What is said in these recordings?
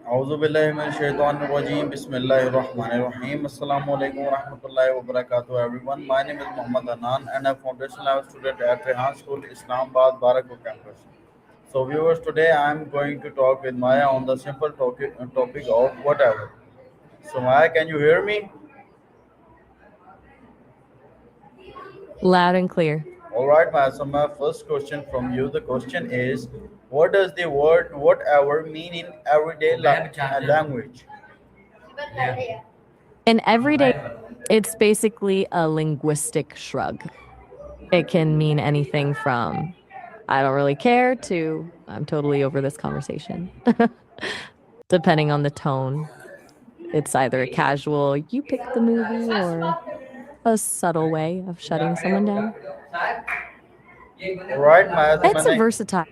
Auzubillahiminash-shaytanir-rajim. Bismillahir-rahmanir-rahim. Assalamu alaikum wa rahmatullahi wa barakatuh, everyone. My name is Muhammad Anan, and I'm foundation level student at Rehan School, Islamabad, Barakpur campus. So, viewers, today I'm going to talk with Maya on the simple topic of whatever. So, Maya, can you hear me? Loud and clear. All right, Maya. So, my first question from you. The question is, what does the word whatever mean in everyday language? In everyday, it's basically a linguistic shrug. It can mean anything from I don't really care to I'm totally over this conversation. Depending on the tone, it's either a casual, you pick the movie, or a subtle way of shutting someone down. All right, Maya. So, my It's a next. versatile.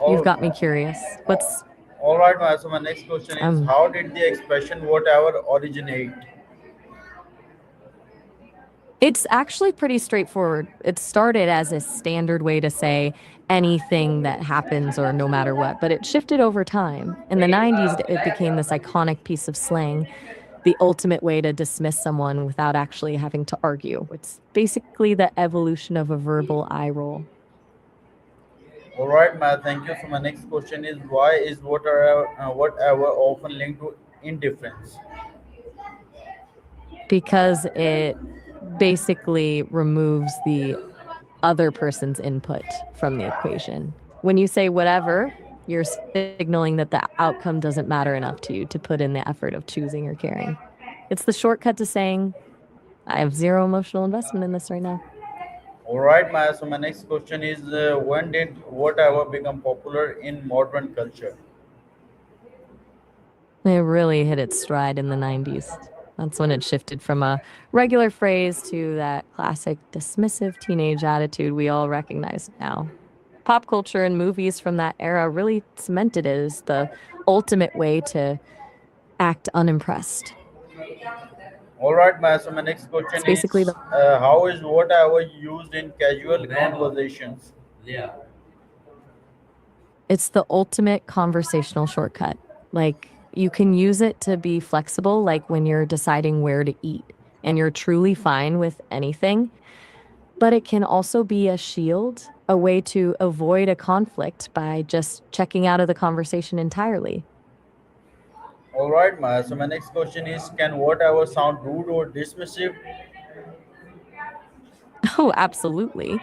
You've All, got me curious. What's all right, Maya. So my next question is, um how did the expression whatever originate? It's actually pretty straightforward. It started as a standard way to say anything that happens or no matter what, but it shifted over time. In the 90s, it became this iconic piece of slang, the ultimate way to dismiss someone without actually having to argue. It's basically the evolution of a verbal eye roll. All right, Maya. Thank you. So my next question is, why is whatever often linked to indifference? Because it basically removes the other person's input from the equation. When you say whatever, you're signaling that the outcome doesn't matter enough to you to put in the effort of choosing or caring. It's the shortcut to saying, I have zero emotional investment in this right now. All right, Maya. So my next question is, when did whatever become popular in modern culture? It really hit its stride in the 90s. That's when it shifted from a regular phrase to that classic dismissive teenage attitude we all recognize now. Pop culture and movies from that era really cemented it as the ultimate way to act unimpressed. All right, Maya. So my next question It's basically is, the how is whatever used in casual conversations? it's the ultimate conversational shortcut. Like you can use it to be flexible, like when you're deciding where to eat and you're truly fine with anything, but it can also be a shield, a way to avoid a conflict by just checking out of the conversation entirely. All right, Maya. So my next question is, can whatever sound rude or dismissive? Oh, absolutely.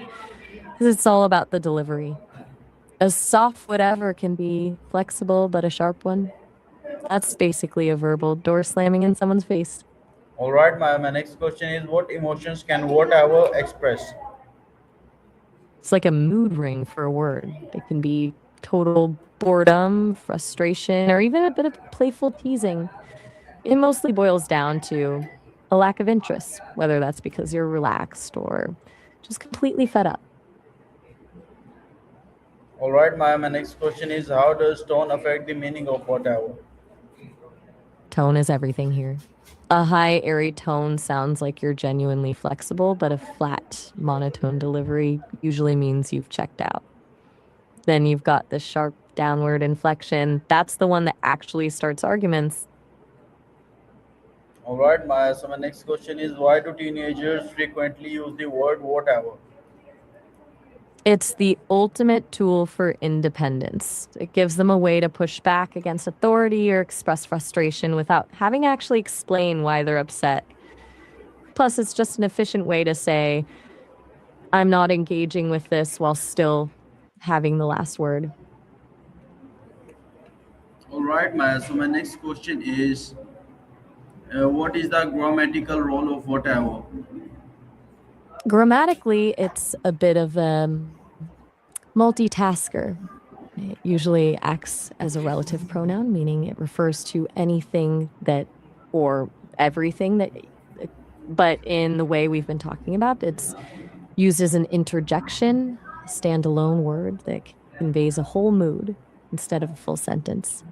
Because it's all about the delivery. A soft whatever can be flexible, but a sharp one, that's basically a verbal door slamming in someone's face. All right, my next question is, what emotions can whatever express? It's like a mood ring for a word. It can be total boredom, frustration, or even a bit of playful teasing. It mostly boils down to a lack of interest, whether that's because you're relaxed or just completely fed up. All right, my next question is, how does tone affect the meaning of whatever? Tone is everything here. A high, airy tone sounds like you're genuinely flexible, but a flat, monotone delivery usually means you've checked out. Then you've got the sharp downward inflection. That's the one that actually starts arguments. All right, my next question is, why do teenagers frequently use the word whatever? It's the ultimate tool for independence. It gives them a way to push back against authority or express frustration without having to actually explain why they're upset. Plus, it's just an efficient way to say, I'm not engaging with this while still having the last word. All right, my next question is, what is the grammatical role of whatever? Grammatically, it's a bit of a multitasker. It usually acts as a relative pronoun, meaning it refers to anything that or everything that, but in the way we've been talking about, it's used as an interjection, a standalone word that conveys a whole mood instead of a full sentence.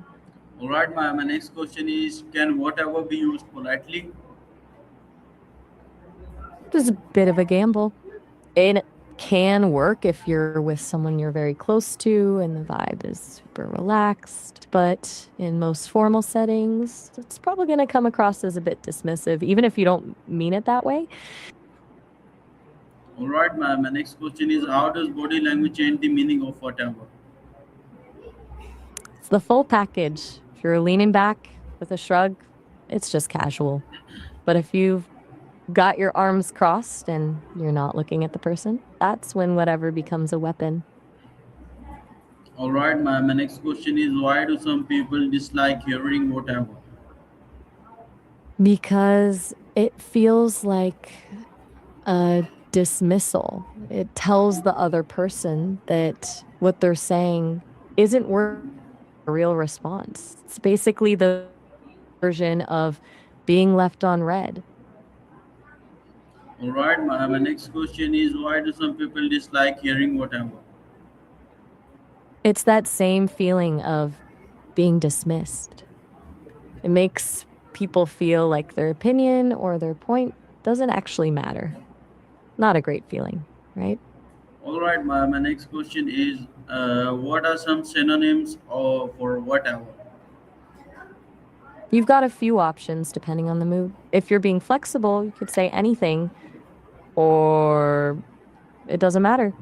All right, my next question is, can whatever be used politely? It was a bit of a gamble. It can work if you're with someone you're very close to and the vibe is super relaxed. But in most formal settings, it's probably going to come across as a bit dismissive, even if you don't mean it that way. All right, ma'am. My next question is how does body language change the meaning of whatever? It's the full package. If you're leaning back with a shrug, it's just casual. But if you've got your arms crossed and you're not looking at the person, that's when whatever becomes a weapon. All right, ma'am. My next question is why do some people dislike hearing whatever? Because it feels like a dismissal. It tells the other person that what they're saying isn't worth a real response. It's basically the version of being left on red. All right, ma'am. My next question is why do some people dislike hearing whatever? It's that same feeling of being dismissed. It makes people feel like their opinion or their point doesn't actually matter. Not a great feeling, right? All right, ma'am. My next question is what are some synonyms for whatever? You've got a few options depending on the mood. If you're being flexible, you could say anything or it doesn't matter.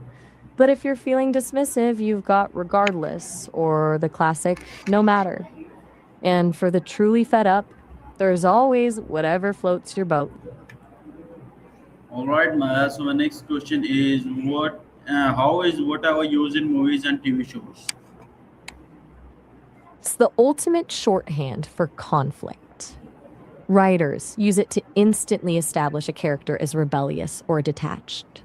But if you're feeling dismissive, you've got regardless or the classic no matter. And for the truly fed up, there's always whatever floats your boat. All right, Maya. So my next question is how is whatever used in movies and TV shows? It's the ultimate shorthand for conflict. Writers use it to instantly establish a character as rebellious or detached.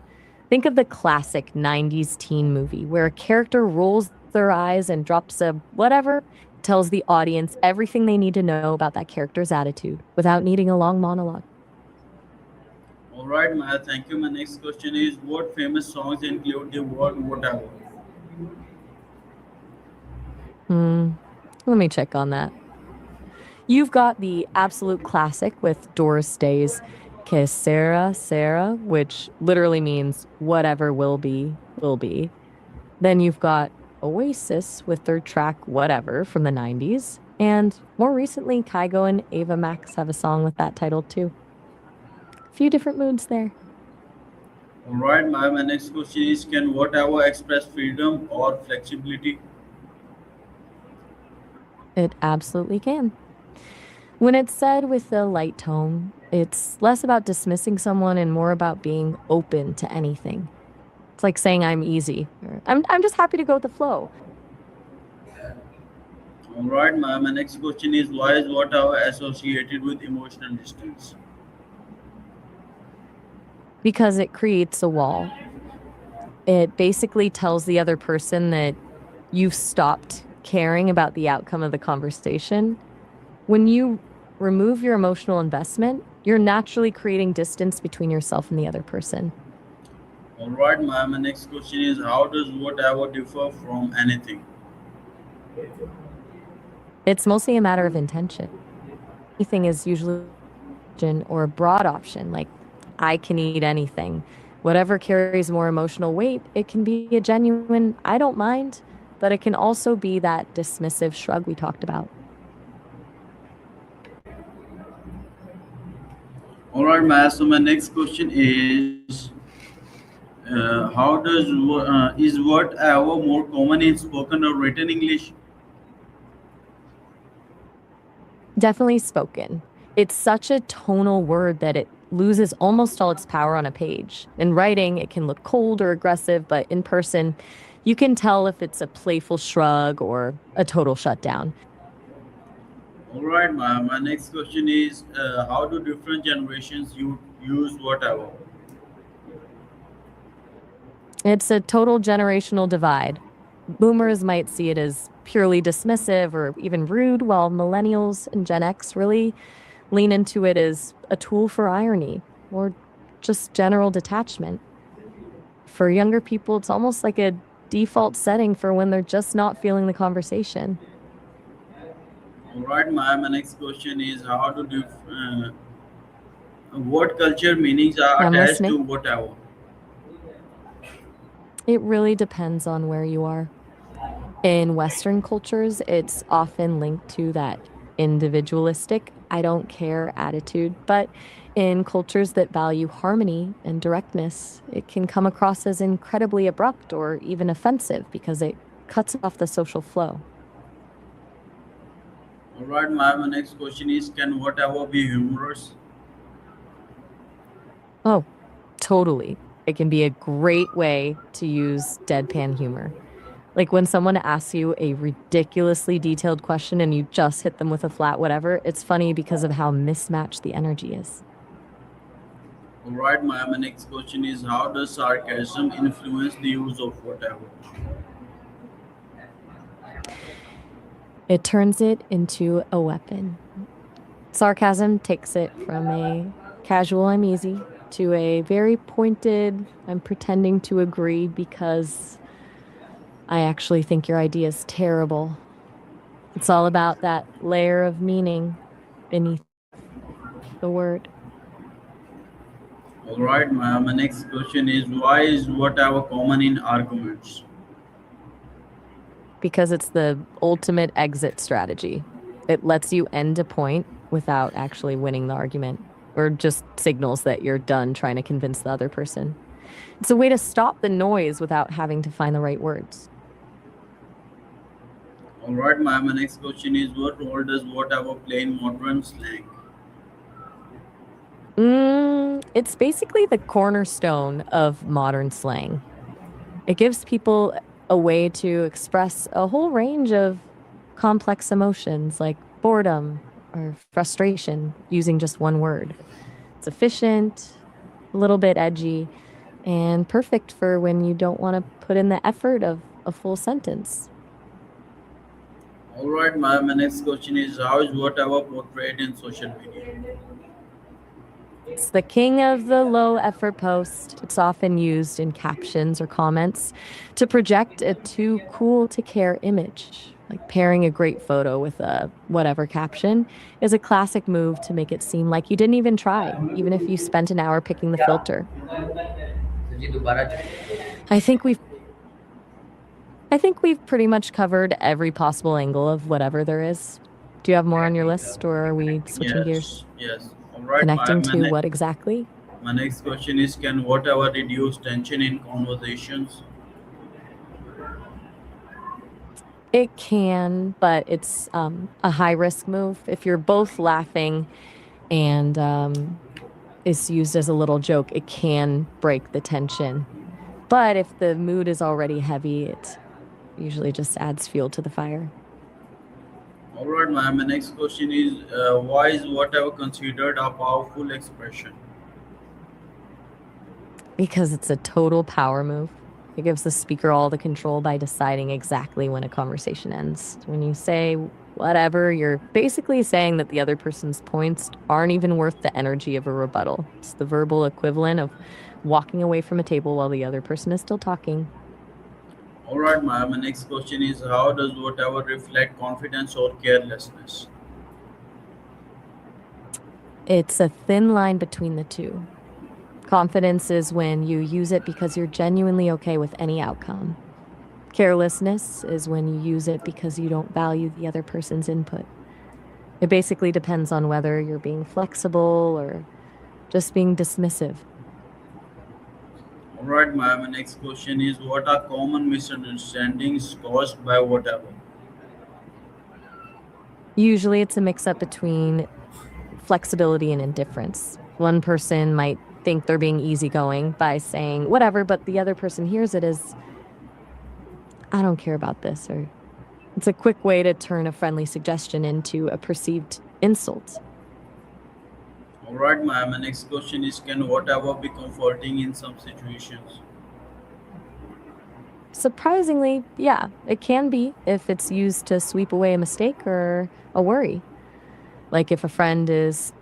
Think of the classic 90s teen movie where a character rolls their eyes and drops a whatever, tells the audience everything they need to know about that character's attitude without needing a long monologue. All right, Maya. Thank you. My next question is what famous songs include the word whatever? Hmm, let me check on that. You've got the absolute classic with Doris Day's Que Sera, Sera, which literally means whatever will be, will be. Then you've got Oasis with their track Whatever from the 90s. And more recently, Kygo and Ava Max have a song with that title too. A few different moods there. All right, Maya. My next question is can whatever express freedom or flexibility? It absolutely can. When it's said with a light tone, it's less about dismissing someone and more about being open to anything. It's like saying I'm easy. Or, I'm just happy to go with the flow All right, Maya. My next question is why is whatever associated with emotional distance? because it creates a wall. It basically tells the other person that you've stopped caring about the outcome of the conversation. When you remove your emotional investment, you're naturally creating distance between yourself and the other person. All right, Maya. My next question is how does whatever differ from anything? It's mostly a matter of intention. Anything is usually or a broad option, like I can eat anything. Whatever carries more emotional weight, it can be a genuine, I don't mind, but it can also be that dismissive shrug we talked about. All right, Maya. So my next question is how does is whatever more common in spoken or written English? Definitely spoken. It's such a tonal word that it loses almost all its power on a page. In writing, it can look cold or aggressive, but in person, you can tell if it's a playful shrug or a total shutdown. All right, my next question is how do different generations use whatever? It's a total generational divide. Boomers might see it as purely dismissive or even rude, while millennials and Gen X really lean into it as a tool for irony or just general detachment. For younger people, it's almost like a default setting for when they're just not feeling the conversation. All right, my next question is how do what culture meanings are I'm attached to listening. whatever? It really depends on where you are. In Western cultures, it's often linked to that individualistic, I don't care attitude. But in cultures that value harmony and directness, it can come across as incredibly abrupt or even offensive because it cuts off the social flow. All right, my next question is: can whatever be humorous? Oh, totally. It can be a great way to use deadpan humor. Like when someone asks you a ridiculously detailed question and you just hit them with a flat whatever, it's funny because of how mismatched the energy is. All right, my next question is: how does sarcasm influence the use of whatever? It turns it into a weapon. Sarcasm takes it from a casual, I'm easy, to a very pointed, I'm pretending to agree because I actually think your idea is terrible. It's all about that layer of meaning beneath the word. All right, my next question is: why is whatever common in arguments? Because it's the ultimate exit strategy. It lets you end a point without actually winning the argument, or just signals that you're done trying to convince the other person. It's a way to stop the noise without having to find the right words. All right, my next question is: what role does whatever play in modern slang? It's basically the cornerstone of modern slang. It gives people a way to express a whole range of complex emotions like boredom or frustration using just one word. It's efficient, a little bit edgy, and perfect for when you don't want to put in the effort of a full sentence. All right, my next question is: how is whatever portrayed in social media? It's the king of the low effort post. It's often used in captions or comments to project a too cool to care image. Like pairing a great photo with a whatever caption is a classic move to make it seem like you didn't even try, even if you spent an hour picking the filter. I think we've I think we've pretty much covered every possible angle of whatever there is. Do you have more on your list or are we switching gears? Yes, yes. All right, Connecting to what exactly? my next question is: can whatever reduce tension in conversations? It can, but it's a high risk move. If you're both laughing and is used as a little joke, it can break the tension. But if the mood is already heavy, it usually just adds fuel to the fire All right, my next question is: why is whatever considered a powerful expression? because it's a total power move. It gives the speaker all the control by deciding exactly when a conversation ends. When you say whatever, you're basically saying that the other person's points aren't even worth the energy of a rebuttal. It's the verbal equivalent of walking away from a table while the other person is still talking. All right, my next question is: how does whatever reflect confidence or carelessness? It's a thin line between the two. Confidence is when you use it because you're genuinely okay with any outcome. Carelessness is when you use it because you don't value the other person's input. It basically depends on whether you're being flexible or just being dismissive. All right, my next question is: what are common misunderstandings caused by whatever? Usually it's a mix up between flexibility and indifference. One person might think they're being easygoing by saying whatever, but the other person hears it as, I don't care about this, or it's a quick way to turn a friendly suggestion into a perceived insult. All right, my next question is: can whatever be comforting in some situations? Surprisingly, yeah, it can be if it's used to sweep away a mistake or a worry. Like if a friend is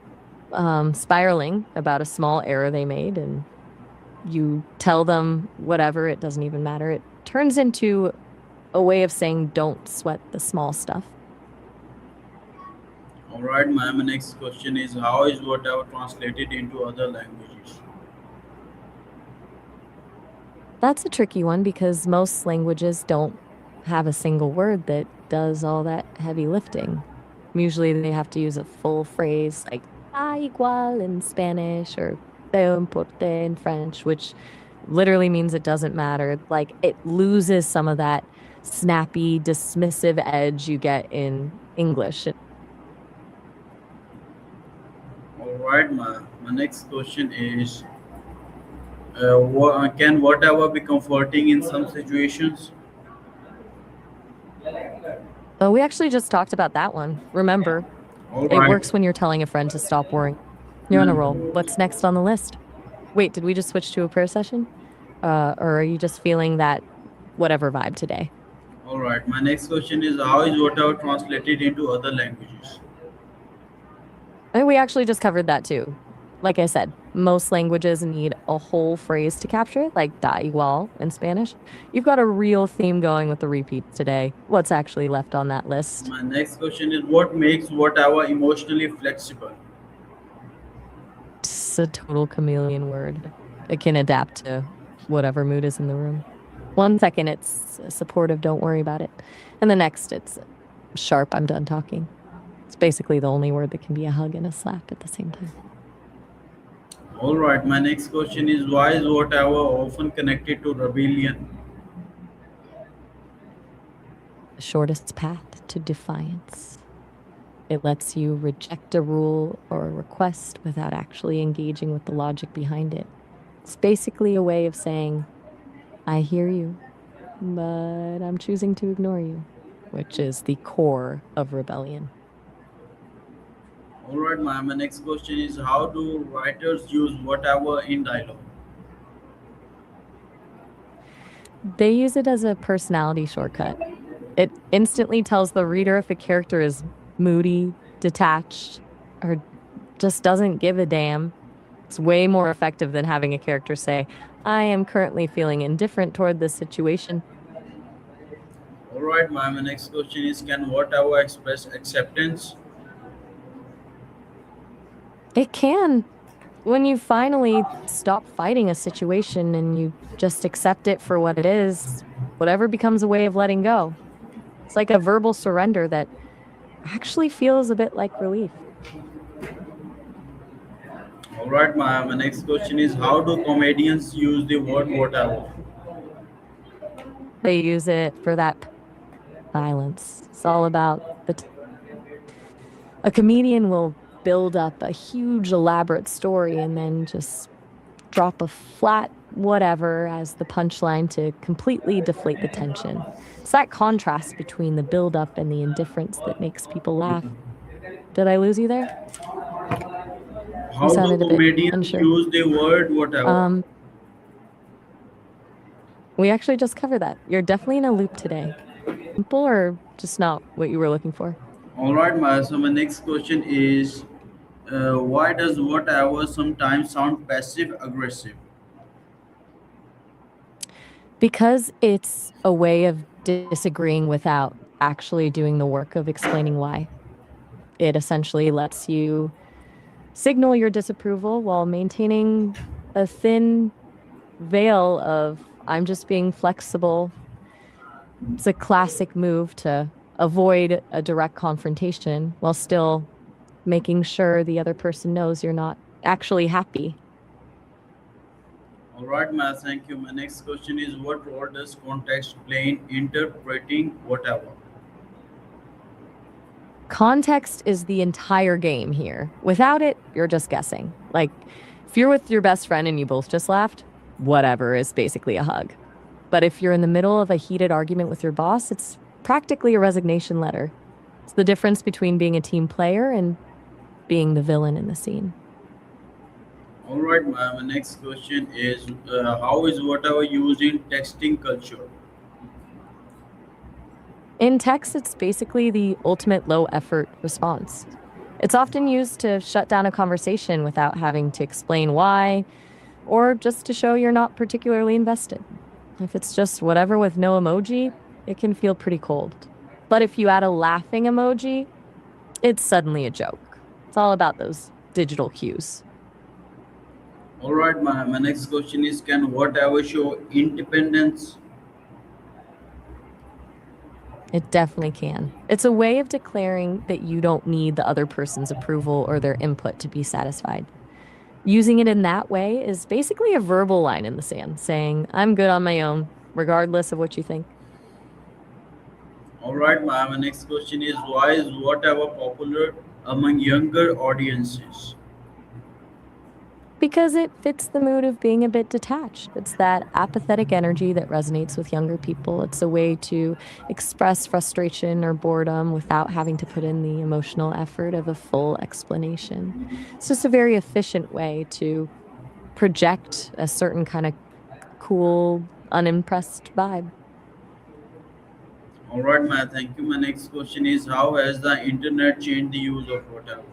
spiraling about a small error they made and you tell them whatever, it doesn't even matter. It turns into a way of saying, don't sweat the small stuff. All right, my next question is: how is whatever translated into other languages? That's a tricky one because most languages don't have a single word that does all that heavy lifting. Usually they have to use a full phrase like da igual in Spanish or te importe in French, which literally means it doesn't matter. Like it loses some of that snappy, dismissive edge you get in English. All right, my next question is can whatever be comforting in some situations? Oh, we actually just talked about that one. Remember, All it right. works when you're telling a friend to stop worrying. You're on a roll. What's next on the list? Wait, did we just switch to a prayer session? Or are you just feeling that whatever vibe today? All right. My next question is how is whatever translated into other languages? And we actually just covered that too. Like I said, most languages need a whole phrase to capture it, like da igual in Spanish. You've got a real theme going with the repeats today. What's actually left on that list? My next question is what makes whatever emotionally flexible? It's a total chameleon word. It can adapt to whatever mood is in the room. 1 second, it's supportive, don't worry about it. And the next, it's sharp, I'm done talking. It's basically the only word that can be a hug and a slap at the same time. All right. My next question is why is whatever often connected to rebellion? The shortest path to defiance. It lets you reject a rule or a request without actually engaging with the logic behind it. It's basically a way of saying, I hear you, but I'm choosing to ignore you, which is the core of rebellion. All right, my next question is how do writers use whatever in dialogue? They use it as a personality shortcut. It instantly tells the reader if a character is moody, detached, or just doesn't give a damn. It's way more effective than having a character say, I am currently feeling indifferent toward this situation. All right, my next question is can whatever express acceptance? It can. When you finally stop fighting a situation and you just accept it for what it is, whatever becomes a way of letting go. It's like a verbal surrender that actually feels a bit like relief. All right, my next question is how do comedians use the word whatever? They use it for that silence. It's all about a comedian will build up a huge elaborate story and then just drop a flat whatever as the punchline to completely deflate the tension. It's that contrast between the build up and the indifference that makes people laugh. Did I lose you there? You How do sounded a bit comedians unsure. use the word whatever? Um, we actually just covered that. You're definitely in a loop today. Simple or just not what you were looking for? All right, my next question is why does whatever sometimes sound passive aggressive? Because it's a way of disagreeing without actually doing the work of explaining why. It essentially lets you signal your disapproval while maintaining a thin veil of, I'm just being flexible. It's a classic move to avoid a direct confrontation while still making sure the other person knows you're not actually happy. All right, thank you. My next question is what role does context play in interpreting whatever? Context is the entire game here. Without it, you're just guessing. Like, if you're with your best friend and you both just laughed, whatever is basically a hug. But if you're in the middle of a heated argument with your boss, it's practically a resignation letter. It's the difference between being a team player and being the villain in the scene. All right, my next question is how is whatever used in texting culture? In text, it's basically the ultimate low effort response. It's often used to shut down a conversation without having to explain why, or just to show you're not particularly invested. If it's just whatever with no emoji, it can feel pretty cold. But if you add a laughing emoji, it's suddenly a joke. It's all about those digital cues. All right, my next question is, can whatever show independence? It definitely can. It's a way of declaring that you don't need the other person's approval or their input to be satisfied. Using it in that way is basically a verbal line in the sand, saying, I'm good on my own, regardless of what you think. All right, my next question is, why is whatever popular among younger audiences? Because it fits the mood of being a bit detached. It's that apathetic energy that resonates with younger people. It's a way to express frustration or boredom without having to put in the emotional effort of a full explanation. It's just a very efficient way to project a certain kind of cool, unimpressed vibe. All right, my thank you. My next question is, how has the internet changed the use of whatever?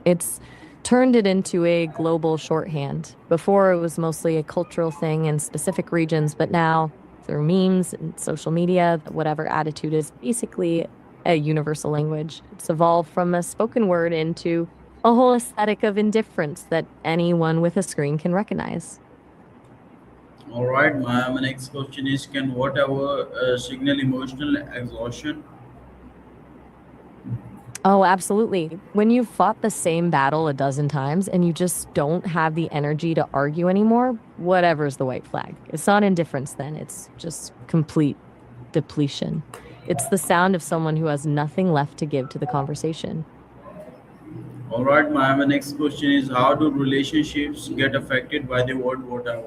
It's turned it into a global shorthand. Before, it was mostly a cultural thing in specific regions, but now, through memes and social media, whatever attitude is basically a universal language. It's evolved from a spoken word into a whole aesthetic of indifference that anyone with a screen can recognize. All right, my next question is, can whatever signal emotional exhaustion? Oh, absolutely. When you've fought the same battle a dozen times and you just don't have the energy to argue anymore, whatever's the white flag. It's not indifference then, it's just complete depletion. It's the sound of someone who has nothing left to give to the conversation. All right, my next question is, how do relationships get affected by the word whatever?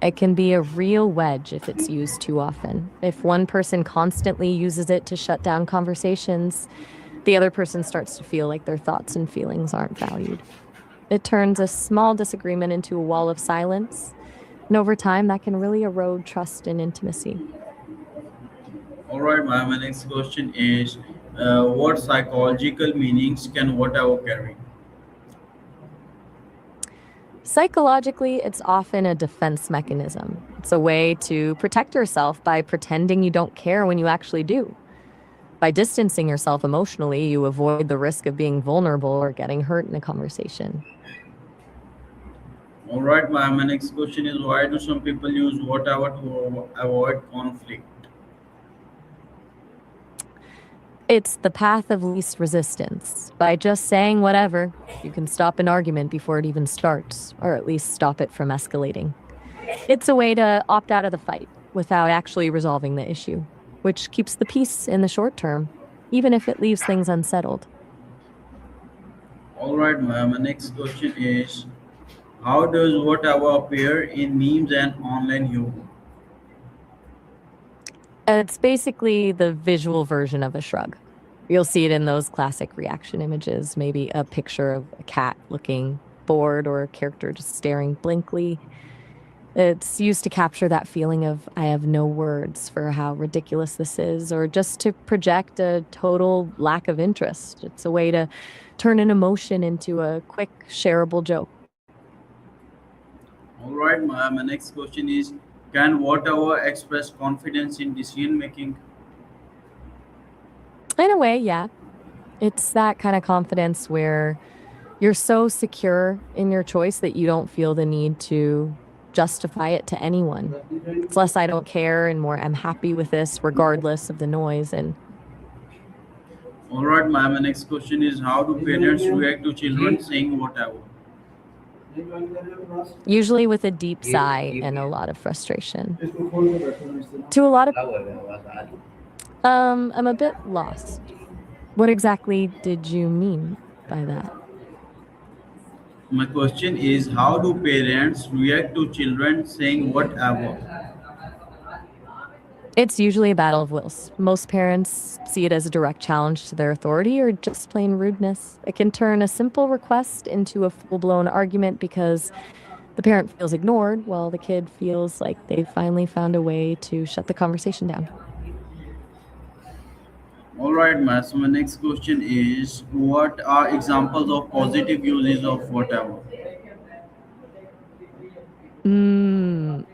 It can be a real wedge if it's used too often. If one person constantly uses it to shut down conversations, the other person starts to feel like their thoughts and feelings aren't valued. It turns a small disagreement into a wall of silence. And over time, that can really erode trust and intimacy. All right, my next question is, what psychological meanings can whatever carry? Psychologically, it's often a defense mechanism. It's a way to protect yourself by pretending you don't care when you actually do. By distancing yourself emotionally, you avoid the risk of being vulnerable or getting hurt in a conversation. All right, my next question is, why do some people use whatever to avoid conflict? It's the path of least resistance. By just saying whatever, you can stop an argument before it even starts, or at least stop it from escalating. It's a way to opt out of the fight without actually resolving the issue, which keeps the peace in the short term, even if it leaves things unsettled. All right, my next question is, how does whatever appear in memes and online humor? It's basically the visual version of a shrug. You'll see it in those classic reaction images, maybe a picture of a cat looking bored or a character just staring blankly. It's used to capture that feeling of, I have no words for how ridiculous this is, or just to project a total lack of interest. It's a way to turn an emotion into a quick, shareable joke. All right, my next question is, can whatever express confidence in decision making? In a way, yeah. It's that kind of confidence where you're so secure in your choice that you don't feel the need to justify it to anyone. It's less I don't care and more I'm happy with this regardless of the noise. And All right, my next question is, how do parents react to children saying whatever? usually with a deep sigh and a lot of frustration. To a lot of I'm a bit lost. What exactly did you mean by that? My question is, how do parents react to children saying whatever? It's usually a battle of wills. Most parents see it as a direct challenge to their authority or just plain rudeness. It can turn a simple request into a full blown argument because the parent feels ignored while the kid feels like they've finally found a way to shut the conversation down. All right, so my next question is, what are examples of positive uses of whatever? Mm,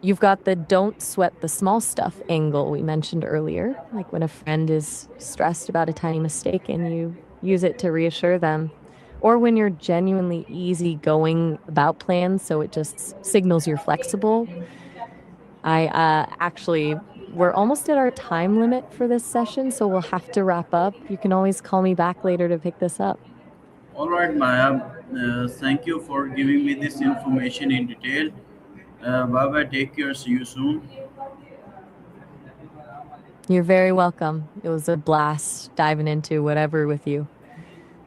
you've got the don't sweat the small stuff angle we mentioned earlier, like when a friend is stressed about a tiny mistake and you use it to reassure them. or when you're genuinely easygoing about plans, so it just signals you're flexible. I actually, we're almost at our time limit for this session, so we'll have to wrap up. You can always call me back later to pick this up. All right, Maya. Thank you for giving me this information in detail. Bye bye. Take care. See you soon. You're very welcome. It was a blast diving into whatever with you.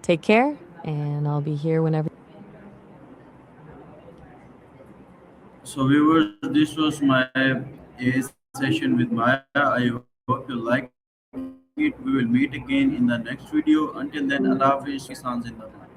Take care, and I'll be here whenever. So, viewers, this was my A session with Maya. I hope you like it. We will meet again in the next video. Until then, Allah Hafiz. Pakistan Zindabad.